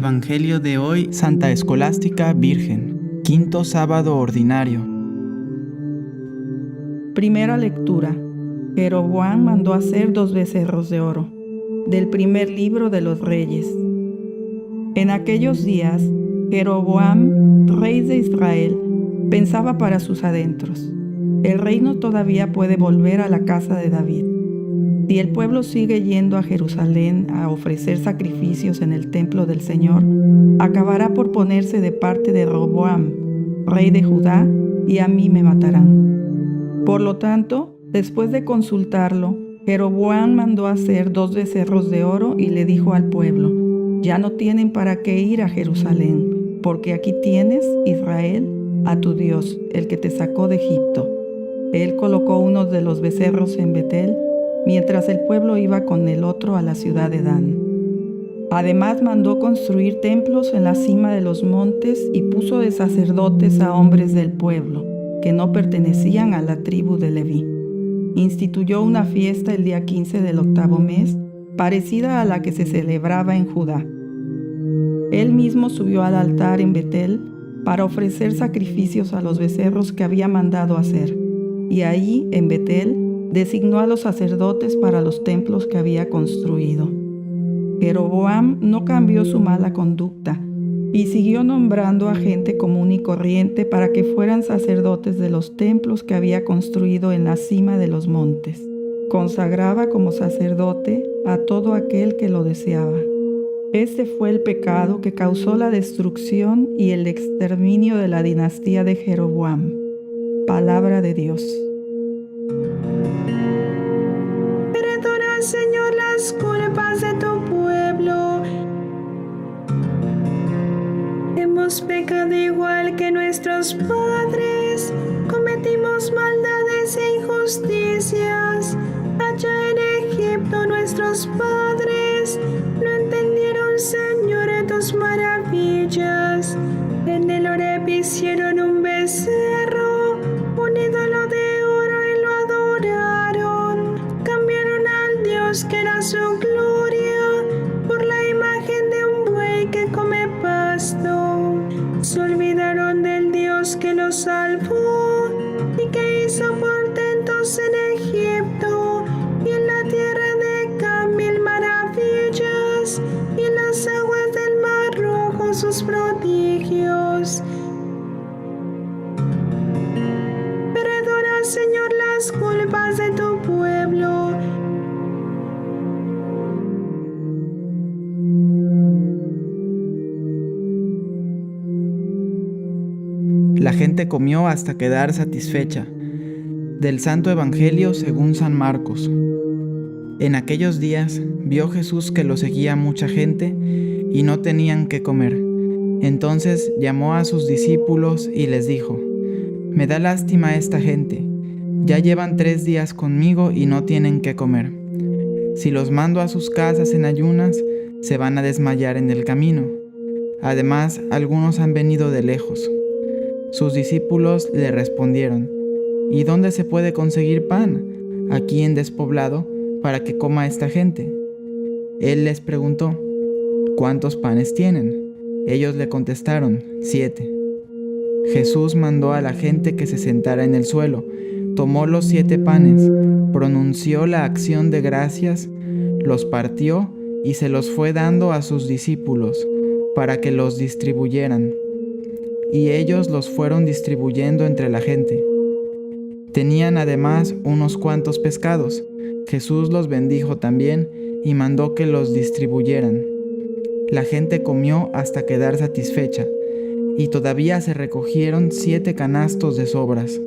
Evangelio de hoy, Santa Escolástica Virgen, quinto sábado ordinario. Primera lectura. Jeroboam mandó hacer 2 becerros de oro. Del primer libro de los Reyes. En aquellos días, Jeroboam, rey de Israel, pensaba para sus adentros: el reino todavía puede volver a la casa de David. Si el pueblo sigue yendo a Jerusalén a ofrecer sacrificios en el templo del Señor, acabará por ponerse de parte de Roboam, rey de Judá, y a mí me matarán. Por lo tanto, después de consultarlo, Jeroboam mandó hacer 2 becerros de oro y le dijo al pueblo: ya no tienen para qué ir a Jerusalén, porque aquí tienes, Israel, a tu Dios, el que te sacó de Egipto. Él colocó uno de los becerros en Betel, mientras el pueblo iba con el otro a la ciudad de Dan. Además mandó construir templos en la cima de los montes y puso de sacerdotes a hombres del pueblo, que no pertenecían a la tribu de Leví. Instituyó una fiesta el día 15 del 8º mes, parecida a la que se celebraba en Judá. Él mismo subió al altar en Betel para ofrecer sacrificios a los becerros que había mandado hacer, y ahí, en Betel, designó a los sacerdotes para los templos que había construido. Jeroboam no cambió su mala conducta y siguió nombrando a gente común y corriente para que fueran sacerdotes de los templos que había construido en la cima de los montes. Consagraba como sacerdote a todo aquel que lo deseaba. Este fue el pecado que causó la destrucción y el exterminio de la dinastía de Jeroboam. Palabra de Dios. Perdona, Señor, las culpas de tu pueblo. Hemos pecado igual que nuestros padres, cometimos maldades e injusticias. Allá en Egipto nuestros padres no entendieron, Señor, tus maravillas. En el Horeb hicieron un becerro, un ídolo de oro, y lo adoraron. Cambiaron al Dios que era su gloria por la imagen de un buey que come pasto. Se olvidaron del Dios que los salvó y que hizo portentos en Egipto y en la tierra de Cam 1000 maravillas, y en las aguas del Mar Rojo sus prodigios. Perdona, Señor, las culpas de tu pueblo. La gente comió hasta quedar satisfecha. Del Santo Evangelio según San Marcos. En aquellos días vio Jesús que lo seguía mucha gente y no tenían qué comer. Entonces llamó a sus discípulos y les dijo: me da lástima esta gente. Ya llevan 3 días conmigo y no tienen qué comer. Si los mando a sus casas en ayunas, se van a desmayar en el camino. Además, algunos han venido de lejos. Sus discípulos le respondieron: ¿y dónde se puede conseguir pan, aquí en despoblado, para que coma esta gente? Él les preguntó: ¿cuántos panes tienen? Ellos le contestaron: 7. Jesús mandó a la gente que se sentara en el suelo, tomó los 7 panes, pronunció la acción de gracias, los partió y se los fue dando a sus discípulos, para que los distribuyeran. Y ellos los fueron distribuyendo entre la gente. Tenían además unos cuantos pescados. Jesús los bendijo también y mandó que los distribuyeran. La gente comió hasta quedar satisfecha, y todavía se recogieron 7 canastos de sobras.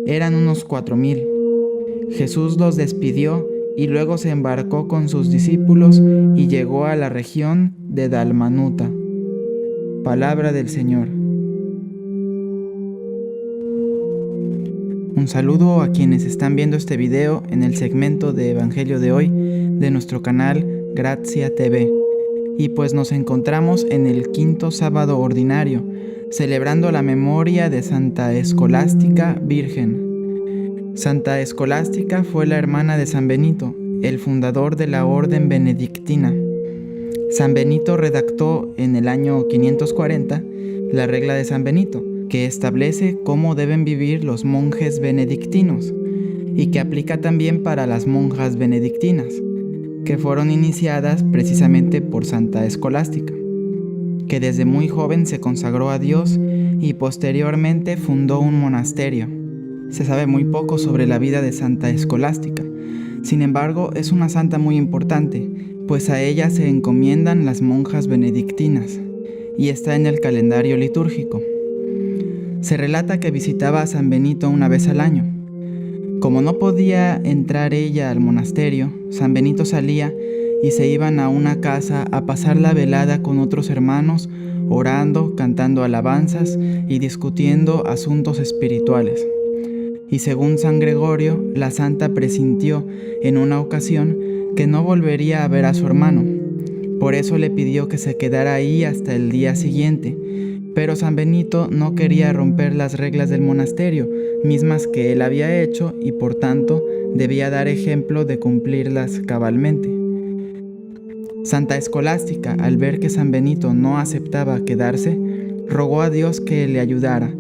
Eran unos 4000. Jesús los despidió y luego se embarcó con sus discípulos y llegó a la región de Dalmanuta. Palabra del Señor. Un saludo a quienes están viendo este video en el segmento de Evangelio de hoy de nuestro canal Grazia TV. Y pues nos encontramos en el quinto sábado ordinario, celebrando la memoria de Santa Escolástica Virgen. Santa Escolástica fue la hermana de San Benito, el fundador de la orden benedictina. San Benito redactó en el año 540 la regla de San Benito, que establece cómo deben vivir los monjes benedictinos y que aplica también para las monjas benedictinas, que fueron iniciadas precisamente por Santa Escolástica, que desde muy joven se consagró a Dios y posteriormente fundó un monasterio. Se sabe muy poco sobre la vida de Santa Escolástica. Sin embargo, es una santa muy importante, pues a ella se encomiendan las monjas benedictinas y está en el calendario litúrgico. Se relata que visitaba a San Benito una vez al año. Como no podía entrar ella al monasterio, San Benito salía y se iban a una casa a pasar la velada con otros hermanos, orando, cantando alabanzas y discutiendo asuntos espirituales. Y según San Gregorio, la santa presintió en una ocasión que no volvería a ver a su hermano. Por eso le pidió que se quedara ahí hasta el día siguiente. Pero San Benito no quería romper las reglas del monasterio, mismas que él había hecho, y por tanto debía dar ejemplo de cumplirlas cabalmente. Santa Escolástica, al ver que San Benito no aceptaba quedarse, rogó a Dios que le ayudara.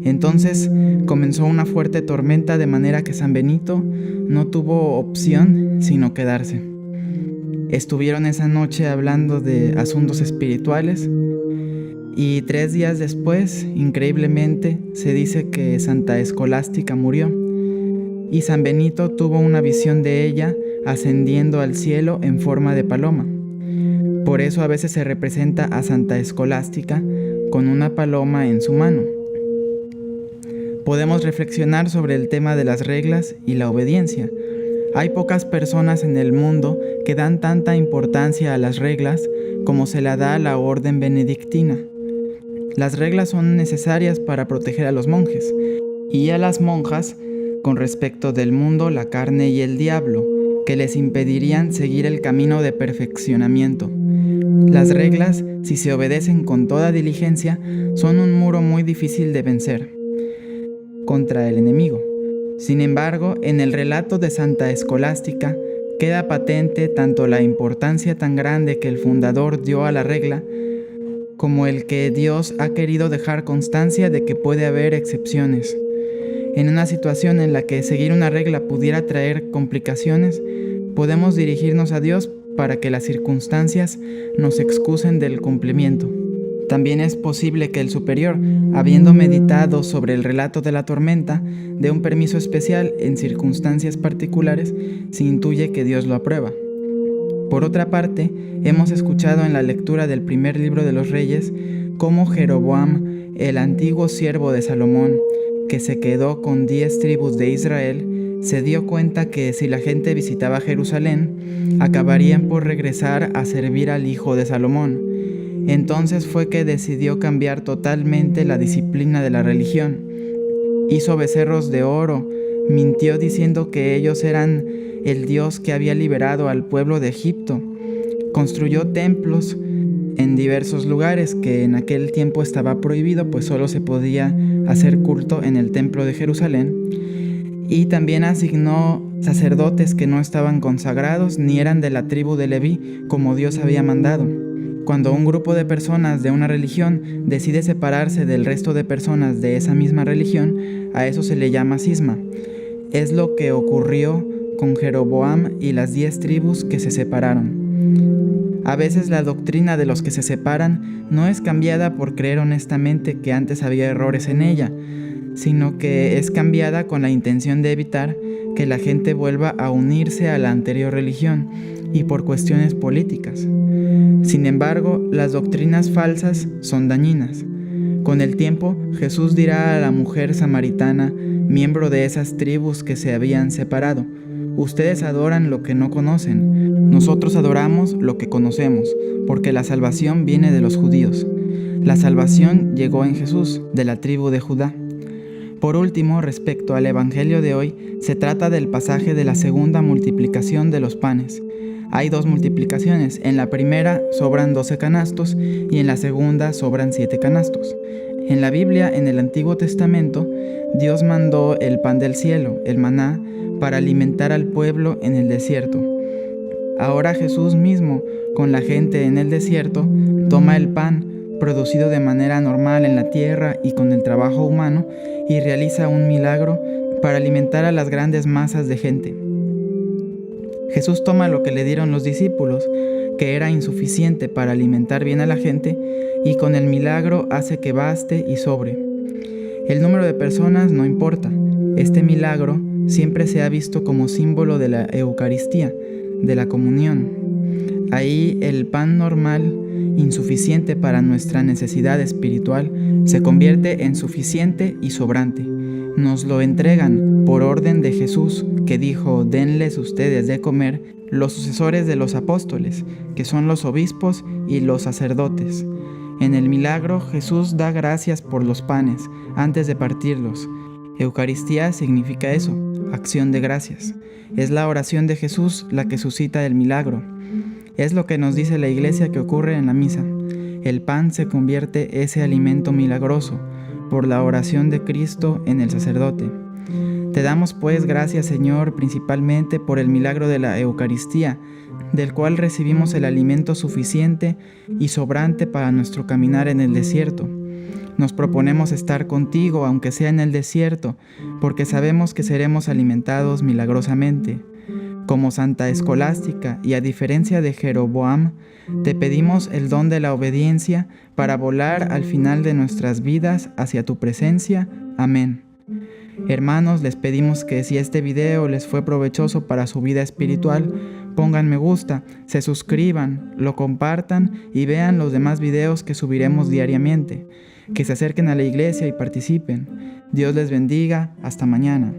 Entonces comenzó una fuerte tormenta, de manera que San Benito no tuvo opción sino quedarse. Estuvieron esa noche hablando de asuntos espirituales y 3 días después, increíblemente, se dice que Santa Escolástica murió y San Benito tuvo una visión de ella ascendiendo al cielo en forma de paloma. Por eso a veces se representa a Santa Escolástica con una paloma en su mano. Podemos reflexionar sobre el tema de las reglas y la obediencia. Hay pocas personas en el mundo que dan tanta importancia a las reglas como se la da a la orden benedictina. Las reglas son necesarias para proteger a los monjes y a las monjas con respecto del mundo, la carne y el diablo, que les impedirían seguir el camino de perfeccionamiento. Las reglas, si se obedecen con toda diligencia, son un muro muy difícil de vencer contra el enemigo. Sin embargo, en el relato de Santa Escolástica queda patente tanto la importancia tan grande que el fundador dio a la regla, como el que Dios ha querido dejar constancia de que puede haber excepciones. En una situación en la que seguir una regla pudiera traer complicaciones, podemos dirigirnos a Dios para que las circunstancias nos excusen del cumplimiento. También es posible que el superior, habiendo meditado sobre el relato de la tormenta, dé un permiso especial en circunstancias particulares si intuye que Dios lo aprueba. Por otra parte, hemos escuchado en la lectura del primer libro de los Reyes cómo Jeroboam, el antiguo siervo de Salomón, que se quedó con 10 tribus de Israel, se dio cuenta que si la gente visitaba Jerusalén, acabarían por regresar a servir al hijo de Salomón. Entonces fue que decidió cambiar totalmente la disciplina de la religión. Hizo becerros de oro, mintió diciendo que ellos eran el Dios que había liberado al pueblo de Egipto. Construyó templos en diversos lugares que en aquel tiempo estaba prohibido, pues solo se podía hacer culto en el templo de Jerusalén. Y también asignó sacerdotes que no estaban consagrados ni eran de la tribu de Leví, como Dios había mandado. Cuando un grupo de personas de una religión decide separarse del resto de personas de esa misma religión, a eso se le llama cisma. Es lo que ocurrió con Jeroboam y las 10 tribus que se separaron. A veces la doctrina de los que se separan no es cambiada por creer honestamente que antes había errores en ella, sino que es cambiada con la intención de evitar que la gente vuelva a unirse a la anterior religión y por cuestiones políticas. Sin embargo, las doctrinas falsas son dañinas. Con el tiempo, Jesús dirá a la mujer samaritana, miembro de esas tribus que se habían separado: ustedes adoran lo que no conocen, nosotros adoramos lo que conocemos, porque la salvación viene de los judíos. La salvación llegó en Jesús, de la tribu de Judá. Por último, respecto al Evangelio de hoy, se trata del pasaje de la segunda multiplicación de los panes. Hay 2 multiplicaciones, en la primera sobran 12 canastos y en la segunda sobran 7 canastos. En la Biblia, en el Antiguo Testamento, Dios mandó el pan del cielo, el maná, para alimentar al pueblo en el desierto. Ahora Jesús mismo, con la gente en el desierto, toma el pan, producido de manera normal en la tierra y con el trabajo humano, y realiza un milagro para alimentar a las grandes masas de gente. Jesús toma lo que le dieron los discípulos, que era insuficiente para alimentar bien a la gente, y con el milagro hace que baste y sobre. El número de personas no importa. Este milagro siempre se ha visto como símbolo de la Eucaristía, de la comunión. Ahí el pan normal, insuficiente para nuestra necesidad espiritual, se convierte en suficiente y sobrante. Nos lo entregan por orden de Jesús, que dijo: denles ustedes de comer, los sucesores de los apóstoles, que son los obispos y los sacerdotes. En el milagro Jesús da gracias por los panes antes de partirlos. Eucaristía significa eso, acción de gracias. Es la oración de Jesús la que suscita el milagro. Es lo que nos dice la Iglesia que ocurre en la misa. El pan se convierte ese alimento milagroso por la oración de Cristo en el sacerdote. Te damos pues gracias, Señor, principalmente por el milagro de la Eucaristía, del cual recibimos el alimento suficiente y sobrante para nuestro caminar en el desierto. Nos proponemos estar contigo, aunque sea en el desierto, porque sabemos que seremos alimentados milagrosamente. Como Santa Escolástica y a diferencia de Jeroboam, te pedimos el don de la obediencia para volar al final de nuestras vidas hacia tu presencia. Amén. Hermanos, les pedimos que si este video les fue provechoso para su vida espiritual, pongan me gusta, se suscriban, lo compartan y vean los demás videos que subiremos diariamente. Que se acerquen a la iglesia y participen. Dios les bendiga. Hasta mañana.